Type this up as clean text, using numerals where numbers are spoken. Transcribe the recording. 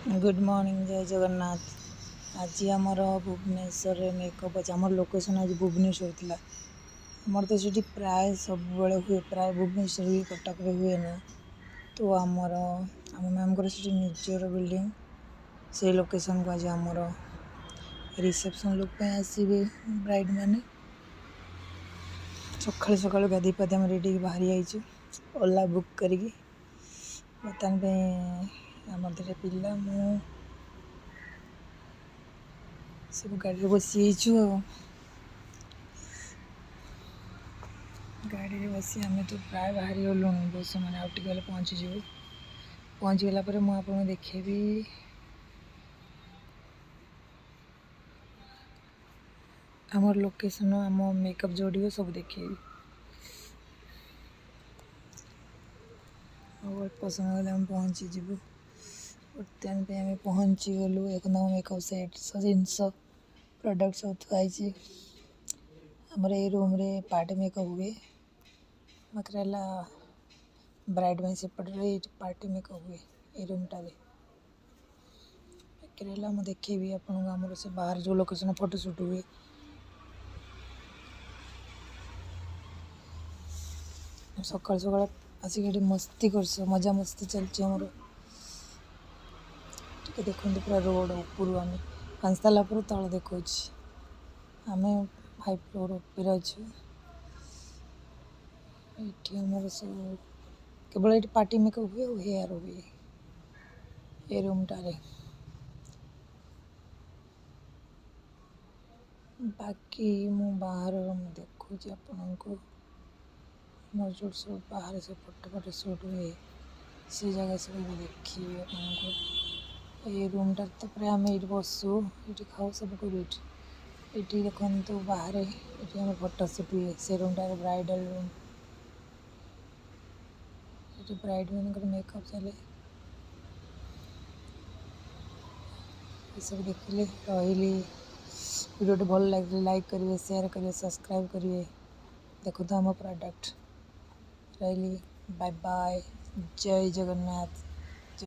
Good morning जय जगन्नाथ। आज आमर भुवनेश्वर मेकअप अच्छे आम लोकेशन आज भुवनेश्वर थिला। आमर तो सीटी प्राय सब बड़े हुए प्राय भुवनेश्वर हुए कटक हुए ना तो आमर आम मैम को निजर बिल्डिंग से लोकेशन को आज आमर रिसेप्शन लुक आसवे ब्राइड मैंने सका सका गाधी पाधी आम रेडी बाहरी आईचु ओला बुक करी बर्तमान आम दुटा पिला मु सब गाड़ी बसी गाड़ी बसी आम तो प्राय बाहरी गलु बहुत समय आउट गले पहुँची गला मुझे देखेबी आमर लोकेशन आम मेकअप जोड़ो सब देखेबी अल्प समय गले आम पहुँची जीवु बर्तमान आम पहुँची गलु एक मेकअप सेट जिनस प्रोडक्ट सब थी आमर ए रूम रे पार्टी मेकअप हुए बाकी ब्राइड में सेपटे पार्टी मेकअप हुए ए रूम टारे बाकी देखेबी आपन आमर से बाहर जो लोकेशन फोटोशूट हुए सकाल सकाल आसिक मस्ती कर मजा मस्ती चलती आमर टे देखते पूरा रोड ऊपर आम 5 ताला पर तले देखा आम 5 फ्लोर ऊपर अच्छे ये आमर सब केवल ये पार्टी मेकअप हुए और हेयर हुए ये रूम टारे बाकी मु बाहर रूम देखुची आपण को मोर जो सब बाहर से फोटो शूट हुए से जगह सब देखिए आपको ये रूम टा तो प्राय आम ये बसु ये खाऊ सब करूँ ये देखते तो बाहर ये आम फोटो शूट हुए से रूम टार ब्राइडल रूम ये ब्राइड मान मेकअप चले ये सब देखिले रही वीडियो भल लगे लाइक करेंगे शेयर करेंगे सब्सक्राइब करेंगे देखो तो आम प्रोडक्ट रही बाय बाय जय जगन्नाथ।